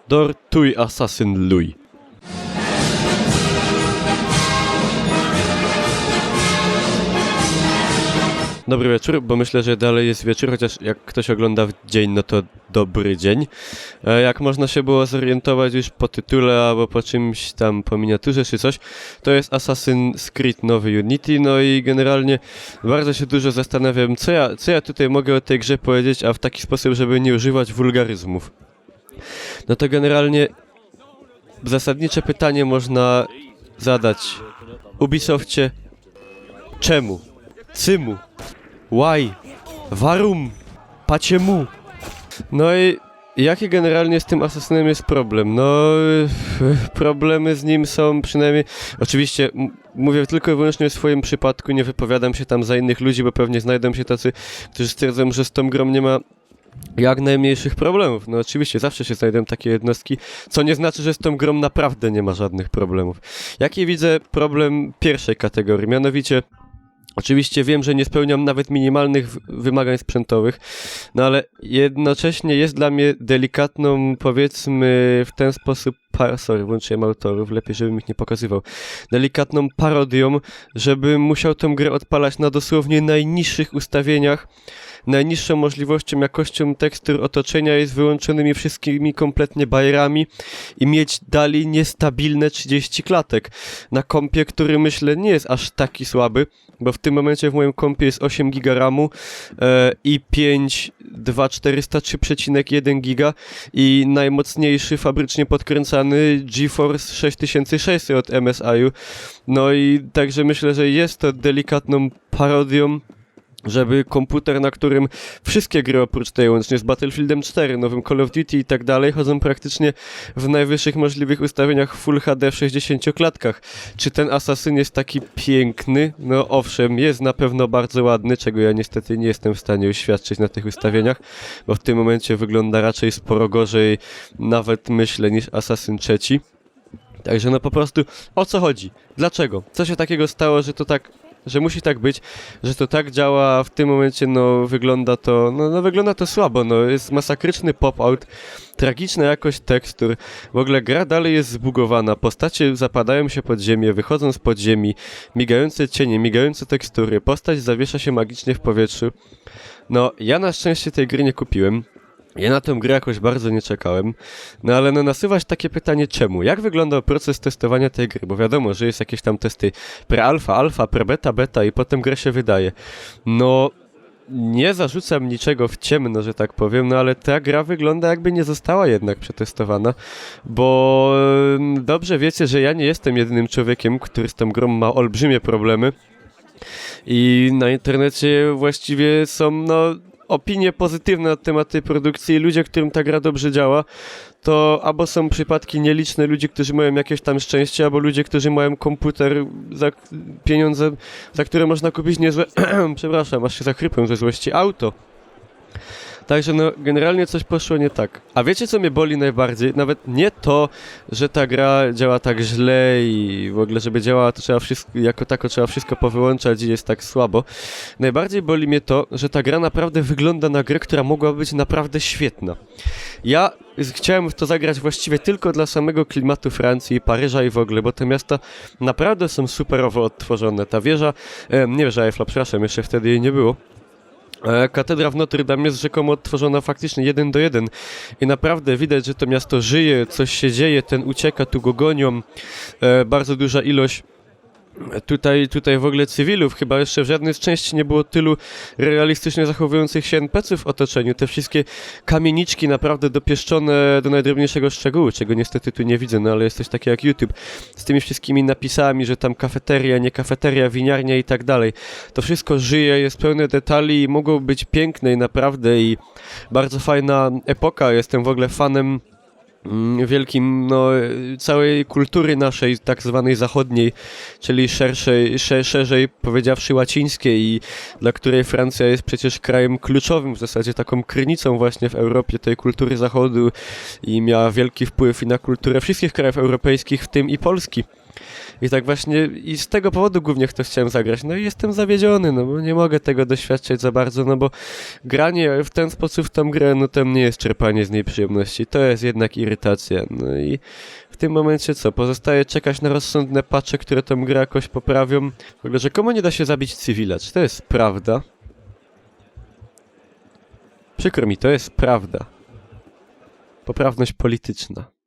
Dor tuj asasyn luj. Dobry wieczór, bo myślę, że dalej jest wieczór, chociaż jak ktoś ogląda w dzień, no to dobry dzień. Jak można się było zorientować już po tytule albo po czymś tam, po miniaturze czy coś, to jest Assassin's Creed nowy Unity, no i generalnie bardzo się dużo zastanawiam, co ja tutaj mogę o tej grze powiedzieć, a w taki sposób, żeby nie używać wulgaryzmów. No to generalnie zasadnicze pytanie można zadać Ubisoftie: czemu? Cymu? Why? Warum? Paciemu? No i jaki generalnie z tym asasynem jest problem? No, problemy z nim są przynajmniej... Oczywiście mówię tylko i wyłącznie o swoim przypadku, nie wypowiadam się tam za innych ludzi, bo pewnie znajdą się tacy, którzy stwierdzą, że z tą grą nie ma jak najmniejszych problemów. No oczywiście zawsze się znajdą takie jednostki, co nie znaczy, że z tą grą naprawdę nie ma żadnych problemów. Jaki widzę problem pierwszej kategorii? Mianowicie, oczywiście wiem, że nie spełniam nawet minimalnych wymagań sprzętowych, no ale jednocześnie jest dla mnie delikatną, powiedzmy w ten sposób, włączyłem autorów, lepiej żebym ich nie pokazywał, delikatną parodią, żebym musiał tę grę odpalać na dosłownie najniższych ustawieniach, najniższą możliwością, jakością tekstur otoczenia jest wyłączonymi wszystkimi kompletnie bajerami i mieć dalej niestabilne 30 klatek na kompie, który myślę nie jest aż taki słaby, bo w tym momencie w moim kompie jest 8 GB RAMu i 3,1 giga i najmocniejszy fabrycznie podkręcany GeForce 6600 od MSI-u. No i także myślę, że jest to delikatną parodią, żeby komputer, na którym wszystkie gry oprócz tej, łącznie z Battlefieldem 4, nowym Call of Duty i tak dalej, chodzą praktycznie w najwyższych możliwych ustawieniach Full HD w 60 klatkach. Czy ten Assassin jest taki piękny? No owszem, jest na pewno bardzo ładny, czego ja niestety nie jestem w stanie uświadczyć na tych ustawieniach, bo w tym momencie wygląda raczej sporo gorzej, nawet myślę, niż Assassin 3. Także no po prostu, o co chodzi? Dlaczego? Co się takiego stało, że to tak... że musi tak być, że to tak działa w tym momencie, no wygląda to słabo, no jest masakryczny pop-out, tragiczna jakość tekstur, w ogóle gra dalej jest zbugowana, postacie zapadają się pod ziemię, wychodzą z podziemi, migające cienie, migające tekstury, postać zawiesza się magicznie w powietrzu. No ja na szczęście tej gry nie kupiłem. Ja na tę grę jakoś bardzo nie czekałem, no ale no nasuwa się takie pytanie, czemu? Jak wyglądał proces testowania tej gry? Bo wiadomo, że jest jakieś tam testy pre-alpha, alpha, pre-beta, beta i potem gra się wydaje. No, nie zarzucam niczego w ciemno, że tak powiem, no ale ta gra wygląda jakby nie została jednak przetestowana, bo dobrze wiecie, że ja nie jestem jedynym człowiekiem, który z tą grą ma olbrzymie problemy i na internecie właściwie są, no... opinie pozytywne na temat tej produkcji i ludzie, którym ta gra dobrze działa, to albo są przypadki nieliczne ludzi, którzy mają jakieś tam szczęście, albo ludzie, którzy mają komputer za pieniądze, za które można kupić niezłe... przepraszam, aż się zachrypłem ze złości, auto. Także no, generalnie coś poszło nie tak. A wiecie, co mnie boli najbardziej? Nawet nie to, że ta gra działa tak źle i w ogóle, żeby działała, to trzeba wszystko, jako tako trzeba wszystko powyłączać i jest tak słabo. Najbardziej boli mnie to, że ta gra naprawdę wygląda na grę, która mogła być naprawdę świetna. Ja chciałem w to zagrać właściwie tylko dla samego klimatu Francji, Paryża i w ogóle, bo te miasta naprawdę są superowo odtworzone. Ta wieża, nie wieża Eiffla, przepraszam, jeszcze wtedy jej nie było. Katedra w Notre Dame jest rzekomo odtworzona faktycznie 1:1 i naprawdę widać, że to miasto żyje, coś się dzieje, ten ucieka, tu go gonią, bardzo duża ilość tutaj w ogóle cywilów, chyba jeszcze w żadnej z części nie było tylu realistycznie zachowujących się NPC-ów w otoczeniu, te wszystkie kamieniczki naprawdę dopieszczone do najdrobniejszego szczegółu, czego niestety tu nie widzę, no ale jest coś takiego jak YouTube, z tymi wszystkimi napisami, że tam kafeteria, nie kafeteria, winiarnia i tak dalej, to wszystko żyje, jest pełne detali i mogą być piękne i naprawdę i bardzo fajna epoka, jestem w ogóle fanem wielkim, no, całej kultury naszej, tak zwanej zachodniej, czyli szerzej powiedziawszy łacińskiej i dla której Francja jest przecież krajem kluczowym, w zasadzie taką krynicą właśnie w Europie tej kultury zachodu i miała wielki wpływ i na kulturę wszystkich krajów europejskich, w tym i Polski. I tak właśnie, i z tego powodu głównie w to chciałem zagrać. No i jestem zawiedziony, no bo nie mogę tego doświadczać za bardzo, no bo granie w ten sposób w tą grę, no to nie jest czerpanie z niej przyjemności, to jest jednak irytacja. No i w tym momencie co? Pozostaje czekać na rozsądne patche, które tą grę jakoś poprawią. W ogóle, że komu nie da się zabić cywila? Czy to jest prawda? Przykro mi, to jest prawda. Poprawność polityczna.